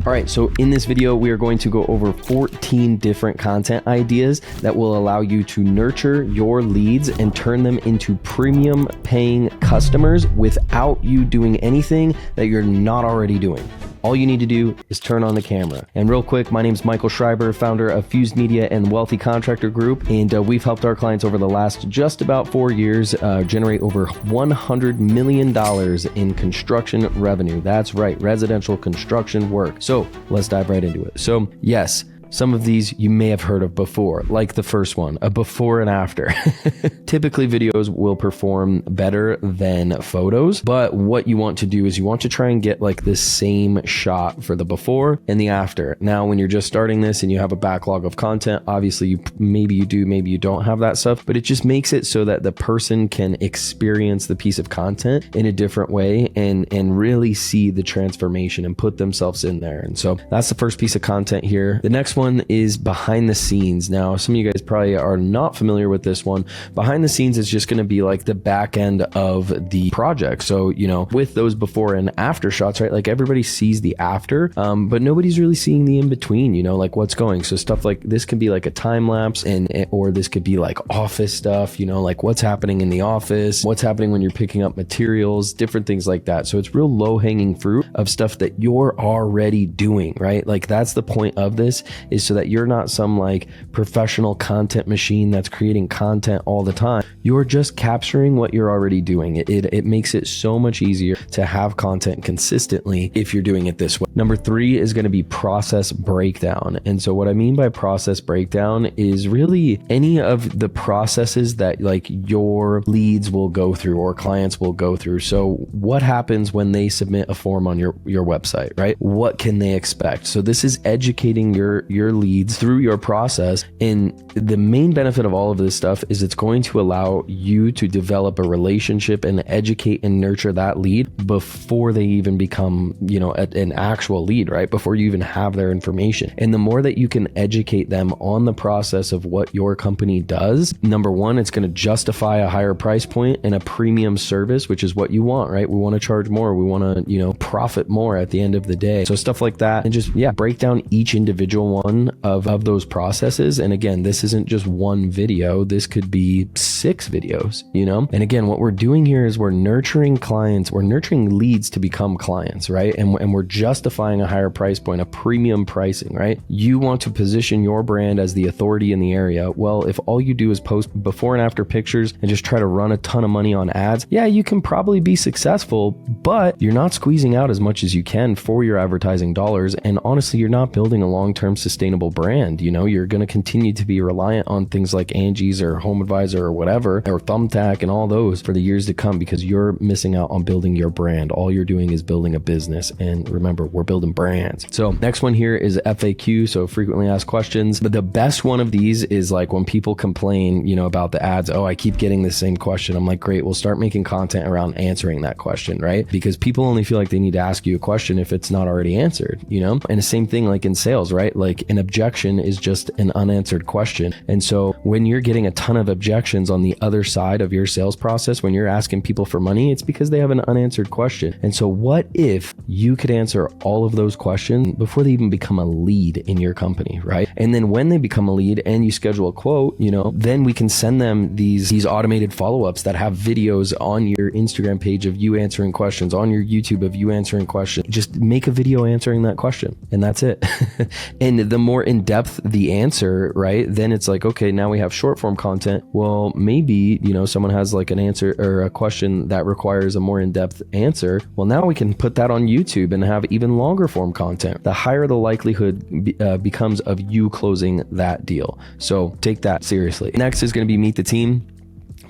All right, so in this video, we are going to go over 14 different content ideas that will allow you to nurture your leads and turn them into premium paying customers without you doing anything that you're not already doing. All you need to do is turn on the camera. And real quick, my name is Michael Schreiber, founder of Fused Media and Wealthy Contractor Group. And we've helped our clients over the last just about 4 years generate over $100 million in construction revenue. That's right, residential construction work. So let's dive right into it. So yes, some of these you may have heard of before, like the first one, a before and after. Typically, videos will perform better than photos, but what you want to do is you want to try and get like this same shot for the before and the after. Now, when you're just starting this and you have a backlog of content, obviously maybe you do, maybe you don't have that stuff, but it just makes it so that the person can experience the piece of content in a different way and really see the transformation and put themselves in there. And so that's the first piece of content here. The next one is behind the scenes. Now, some of you guys probably are not familiar with this one. Behind the scenes is just going to be like the back end of the project. So, you know, with those before and after shots, right? Like everybody sees the after, but nobody's really seeing the in between, you know, like what's going. So stuff like this can be like a time lapse or this could be like office stuff, you know, like what's happening in the office, what's happening when you're picking up materials, different things like that. So it's real low hanging fruit of stuff that you're already doing, right? Like that's the point of this, is so that you're not some like professional content machine that's creating content all the time. You're just capturing what you're already doing. It makes it so much easier to have content consistently if you're doing it this way. Number 3 is going to be process breakdown. And so what I mean by process breakdown is really any of the processes that like your leads will go through or clients will go through. So what happens when they submit a form on your website, right? What can they expect? So this is educating your leads through your process. And the main benefit of all of this stuff is it's going to allow you to develop a relationship and educate and nurture that lead before they even become, you know, an actual lead, right? Before you even have their information. And the more that you can educate them on the process of what your company does, number 1, it's going to justify a higher price point and a premium service, which is what you want, right? We want to charge more. We want to, you know, profit more at the end of the day. So stuff like that, and just, break down each individual one of those processes. And again, this isn't just one video. This could be 6 videos, you know? And again, what we're doing here is we're nurturing clients, we're nurturing leads to become clients, right? And we're justifying a higher price point, a premium pricing, right? You want to position your brand as the authority in the area. Well, if all you do is post before and after pictures and just try to run a ton of money on ads, you can probably be successful, but you're not squeezing out as much as you can for your advertising dollars. And honestly, you're not building a long-term sustainable brand. You know, you're going to continue to be reliant on things like Angie's or Home Advisor or whatever, or Thumbtack and all those for the years to come, because you're missing out on building your brand. All you're doing is building a business. And remember, we're building brands. So next one here is FAQ. So frequently asked questions. But the best one of these is like when people complain, you know, about the ads. Oh, I keep getting the same question. I'm like, great, we'll start making content around answering that question, right? Because people only feel like they need to ask you a question if it's not already answered, you know? And the same thing like in sales, right? Like an objection is just an unanswered question. And so when you're getting a ton of objections on the other side of your sales process, when you're asking people for money, it's because they have an unanswered question. And so what if you could answer all of those questions before they even become a lead in your company, right? And then when they become a lead and you schedule a quote, you know, then we can send them these automated follow-ups that have videos on your Instagram page of you answering questions, on your YouTube of you answering questions. Just make a video answering that question and that's it. And the more in-depth the answer, right, then it's like, okay, now we have short form content. Well, maybe, you know, someone has like an answer or a question that requires a more in-depth answer. Well, now we can put that on YouTube and have even longer form content. The higher the likelihood becomes of you closing that deal. So take that seriously. Next is going to be meet the team.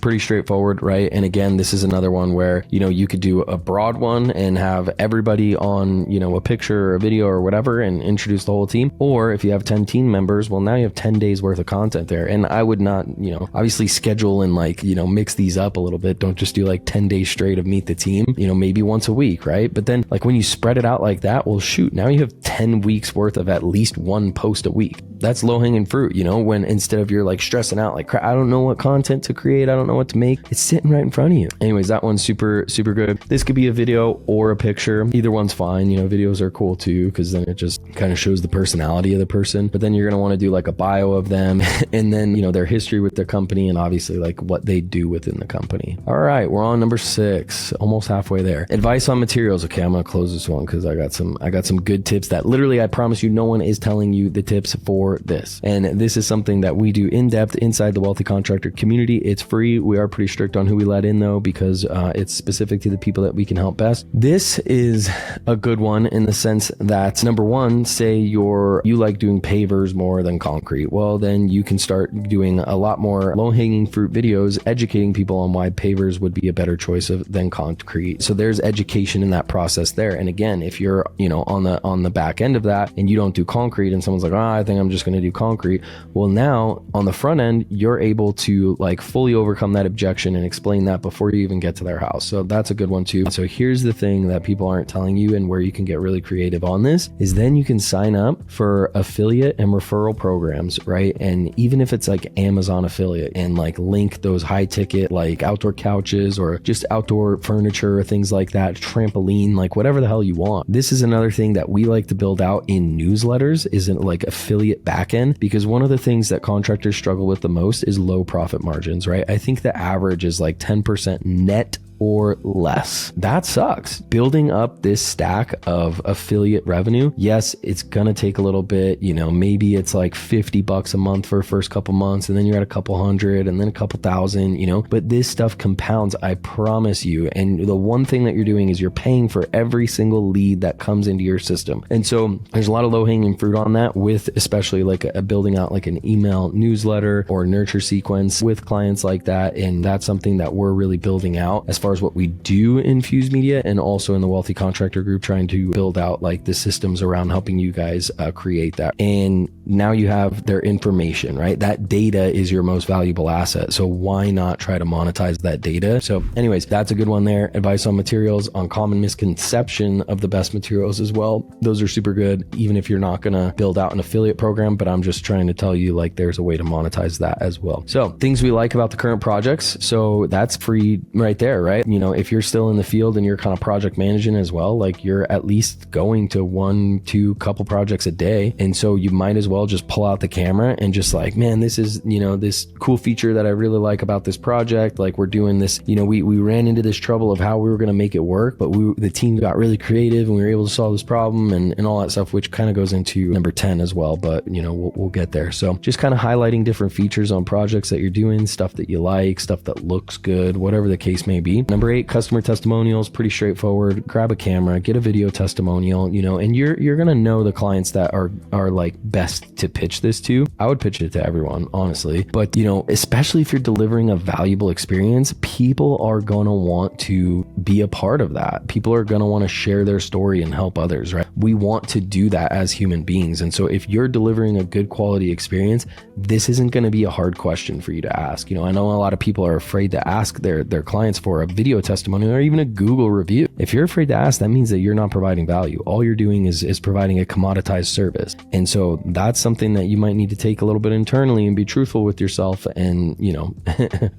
Pretty straightforward, right? And again, this is another one where, you know, you could do a broad one and have everybody on, you know, a picture or a video or whatever and introduce the whole team. Or if you have 10 team members, well, now you have 10 days worth of content there. And I would not, you know, obviously schedule and like, you know, mix these up a little bit. Don't just do like 10 days straight of meet the team, you know, maybe once a week, right? But then like when you spread it out like that, well, shoot, now you have 10 weeks worth of at least one post a week. that's low hanging fruit, when instead of you're like stressing out, like, I don't know what content to create, I don't know what to make, it's sitting right in front of you. Anyways, that one's super good. This could be a video or a picture. Either one's fine. Videos are cool too, because then it just kind of shows the personality of the person. But then you're going to want to do like a bio of them and then, their history with their company and obviously like what they do within the company. All right, we're on number 6, almost halfway there. Advice on materials. Okay, I'm going to close this one because I got some good tips that literally, I promise you, no one is telling you the tips for this. And this is something that we do in depth inside the Wealthy Contractor community. It's free. We are pretty strict on who we let in though, because it's specific to the people that we can help best. This is a good one in the sense that, number one, say you like doing pavers more than concrete. Well, then you can start doing a lot more low-hanging fruit videos educating people on why pavers would be a better choice than concrete. So there's education in that process there. And again, if you're on the back end of that and you don't do concrete and someone's like, I think I'm just going to do concrete. Well, now on the front end, you're able to like fully overcome that objection and explain that before you even get to their house. So that's a good one too. So here's the thing that people aren't telling you, and where you can get really creative on this is then you can sign up for affiliate and referral programs, right? And even if it's like Amazon affiliate and like link those high ticket like outdoor couches or just outdoor furniture or things like that, trampoline, like whatever the hell you want. This is another thing that we like to build out in newsletters, isn't like affiliate backend, because one of the things that contractors struggle with the most is low profit margins, right? I think the average is like 10% net or less. That sucks. Building up this stack of affiliate revenue, yes, it's gonna take a little bit, maybe it's like $50 a month for the first couple months, and then you're at a couple hundred and then a couple thousand, but this stuff compounds, I promise you. And the one thing that you're doing is you're paying for every single lead that comes into your system. And so there's a lot of low hanging fruit on that, with especially like building out like an email newsletter or nurture sequence with clients like that. And that's something that we're really building out as far as what we do in Fuse Media, and also in the Wealthy Contractor group, trying to build out like the systems around helping you guys create that. And now you have their information, right? That data is your most valuable asset. So why not try to monetize that data? So anyways, that's a good one there. Advice on materials, on common misconception of the best materials as well. Those are super good, even if you're not going to build out an affiliate program, but I'm just trying to tell you like there's a way to monetize that as well. So things we like about the current projects. So that's free right there, right? If you're still in the field and you're kind of project managing as well, like you're at least going to 1-2 couple projects a day. And so you might as well just pull out the camera and just like, man, this is, this cool feature that I really like about this project. Like we're doing this, we ran into this trouble of how we were going to make it work, but the team got really creative and we were able to solve this problem and all that stuff, which kind of goes into number 10 as well, but we'll get there. So just kind of highlighting different features on projects that you're doing, stuff that you like, stuff that looks good, whatever the case may be. Number 8, customer testimonials, pretty straightforward. Grab a camera, get a video testimonial, and you're gonna know the clients that are like best to pitch this to. I would pitch it to everyone, honestly, but especially if you're delivering a valuable experience, people are gonna want to be a part of that. People are gonna want to share their story and help others, right? We want to do that as human beings, and so if you're delivering a good quality experience, this isn't going to be a hard question for you to ask. I know a lot of people are afraid to ask their clients for a video testimonial or even a Google review. If you're afraid to ask, that means that you're not providing value. All you're doing is providing a commoditized service. And so that's something that you might need to take a little bit internally and be truthful with yourself and,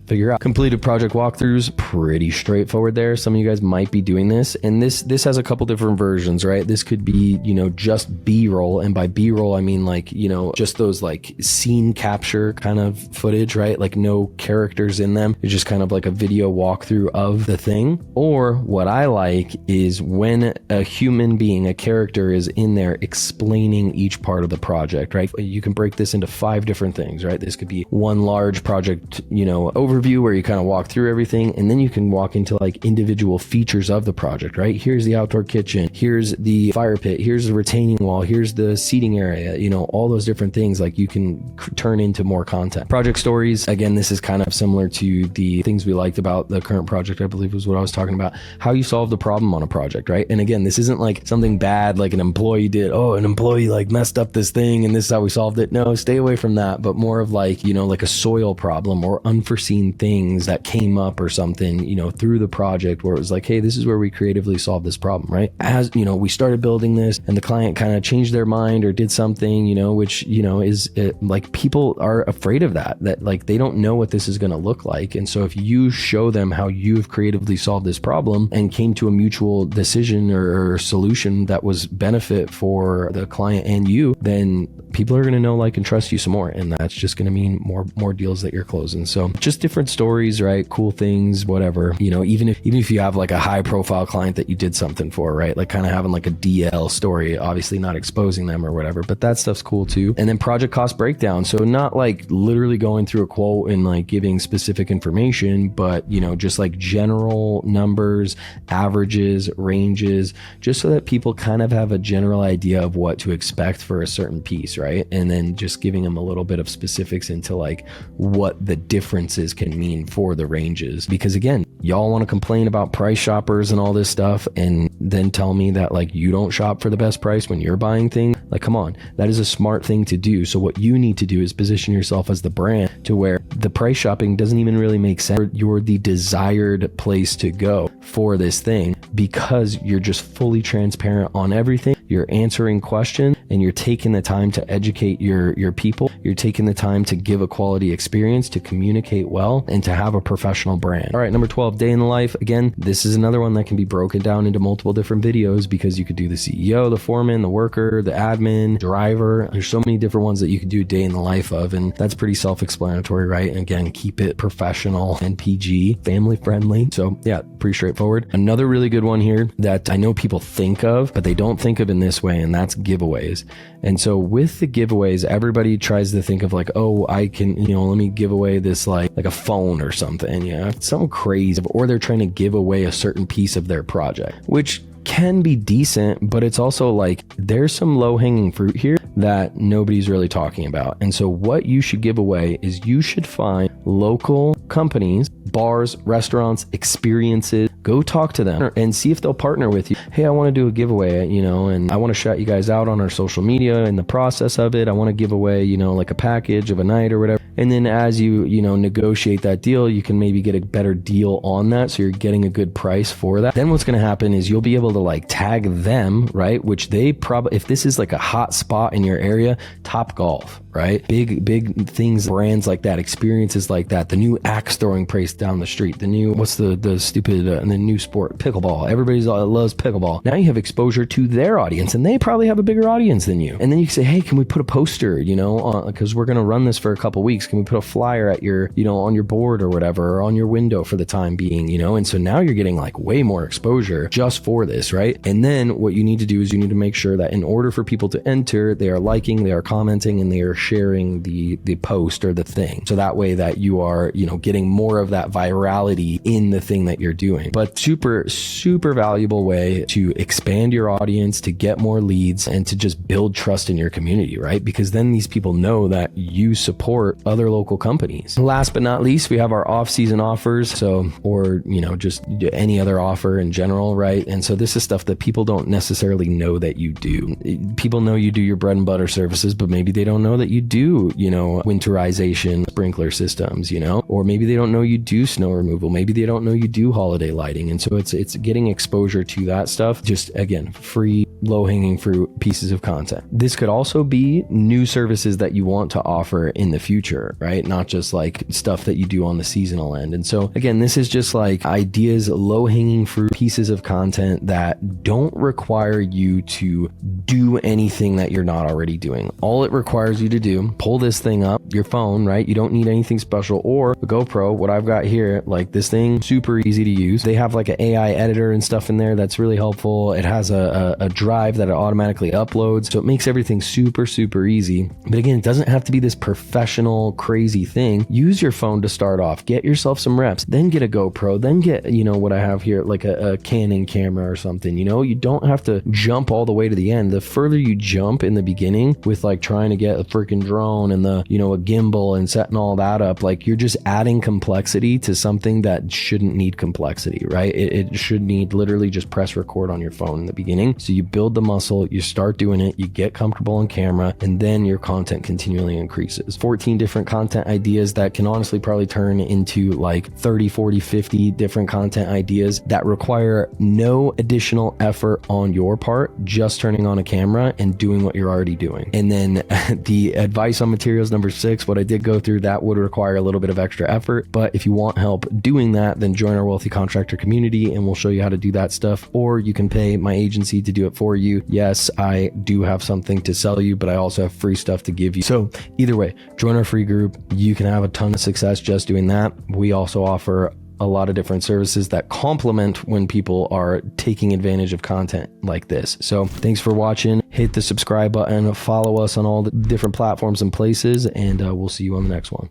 figure out. Completed project walkthroughs, pretty straightforward there. Some of you guys might be doing this, and this has a couple different versions, right? This could be, just B-roll. And by B-roll, I mean like, just those like scene capture kind of footage, right? Like no characters in them. It's just kind of like a video walkthrough of the thing. Or what I like is when a human being, a character is in there explaining each part of the project, right? You can break this into 5 different things, right? This could be one large project, overview where you kind of walk through everything. And then you can walk into like individual features of the project, right? Here's the outdoor kitchen. Here's the fire pit. Here's the retaining wall. Here's the seating area, all those different things like you can turn into more content. Project stories. Again, this is kind of similar to the things we liked about the current project, I believe was what I was talking about, how you solve the problem on a project, right? And again, this isn't like something bad like an employee did. Oh, an employee like messed up this thing and this is how we solved it. No, stay away from that, but more of like, like a soil problem or unforeseen things that came up or something, through the project where it was like, hey, this is where we creatively solved this problem, right? As we started building this and the client kind of changed their mind or did something, which, is like people are afraid of that like they don't know what this is going to look like. And so if you show them how you've creatively solved this problem and came to a mutual decision or solution that was benefit for the client and you, then people are going to know, like, and trust you some more. And that's just going to mean more deals that you're closing. So just different stories, right? Cool things, whatever, even if you have like a high profile client that you did something for, right? Like kind of having like a DL story, obviously not exposing them or whatever, but that stuff's cool too. And then project cost breakdown. So not like literally going through a quote and like giving specific information, but just like general numbers, averages, ranges, just so that people kind of have a general idea of what to expect for a certain piece, right? And then just giving them a little bit of specifics into like what the differences can mean for the ranges. Because again, y'all want to complain about price shoppers and all this stuff and then tell me that like you don't shop for the best price when you're buying things. Like, come on, that is a smart thing to do. So what you need to do is position yourself as the brand to where the price shopping doesn't even really make sense. You're the desired place to go for this thing because you're just fully transparent on everything. You're answering questions and you're taking the time to educate your people. You're taking the time to give a quality experience, to communicate well, and to have a professional brand. All right, number 12, day in the life. Again, this is another one that can be broken down into multiple different videos because you could do the CEO, the foreman, the worker, the admin, driver. There's so many different ones that you could do day in the life of, and that's pretty self-explanatory, right? And again, keep it professional and PG, family friendly. So yeah, pretty straightforward. Another really good one here that I know people think of, but they don't think of in this way, and that's giveaways. And so with the giveaways, everybody tries to think of like, oh, I can, let me give away this like a phone or something, something crazy, or they're trying to give away a certain piece of their project, which can be decent, but it's also like there's some low-hanging fruit here that nobody's really talking about. And so what you should give away is you should find local companies, bars, restaurants, experiences, go talk to them and see if they'll partner with you. Hey, I want to do a giveaway, and I want to shout you guys out on our social media in the process of it. I want to give away, like a package of a night or whatever. And then as you negotiate that deal, you can maybe get a better deal on that. So you're getting a good price for that. Then what's going to happen is you'll be able to like tag them, right? Which they probably, if this is like a hot spot in your area, Top Golf, right? Big things, brands like that, experiences like that, the new axe throwing place down the street, the new, what's the stupid, and the new sport, pickleball. Everybody loves pickleball. Now you have exposure to their audience and they probably have a bigger audience than you. And then you can say, hey, can we put a poster, because we're going to run this for a couple weeks. Can we put a flyer at your, on your board or whatever, or on your window for the time being, And so now you're getting like way more exposure just for this, right? And then what you need to do is you need to make sure that in order for people to enter, they are liking, they are commenting, and they are sharing the post or the thing. So that way that you are, getting more of that virality in the thing that you're doing. But super, super valuable way to expand your audience, to get more leads, and to just build trust in your community, right? Because then these people know that you support other local companies. Last but not least, we have our off-season offers. So, or, just any other offer in general, right? And so this is stuff that people don't necessarily know that you do. People know you do your bread and butter services, but maybe they don't know that you do, winterization, sprinkler systems, or maybe they don't know you do snow removal. Maybe they don't know you do holiday lighting. And so it's getting exposure to that stuff. Just again, free, low-hanging fruit pieces of content. This could also be new services that you want to offer in the future, right? Not just like stuff that you do on the seasonal end. And so again, this is just like ideas, low-hanging fruit pieces of content that don't require you to do anything that you're not already doing. All it requires you to do, pull this thing up, your phone, right? You don't need anything special, or a GoPro, what I've got here, like this thing, super easy to use. They have like an AI editor and stuff in there that's really helpful. It has a drive that it automatically uploads. So it makes everything super, super easy. But again, it doesn't have to be this professional, crazy thing. Use your phone to start off. Get yourself some reps. Then get a GoPro. Then get, what I have here, like a Canon camera or something. You don't have to jump all the way to the end. The further you jump in the beginning with like trying to get a freaking drone and a gimbal and setting all that up, like you're just adding complexity to something that shouldn't need complexity, right? It should need literally just press record on your phone in the beginning. So you build the muscle, you start doing it, you get comfortable on camera, and then your content continually increases. 14 different content ideas that can honestly probably turn into like 30, 40, 50 different content ideas that require no additional effort on your part, just turning on a camera and doing what you're already doing. And then the advice on materials number 6, what I did go through, that would require a little bit of extra effort. But if you want help doing that, then join our Wealthy Contractor community and we'll show you how to do that stuff. Or you can pay my agency to do it for you. Yes, I do have something to sell you, but I also have free stuff to give you. So either way, join our free group. You can have a ton of success just doing that. We also offer a lot of different services that complement when people are taking advantage of content like this. So thanks for watching. Hit the subscribe button, follow us on all the different platforms and places, and we'll see you on the next one.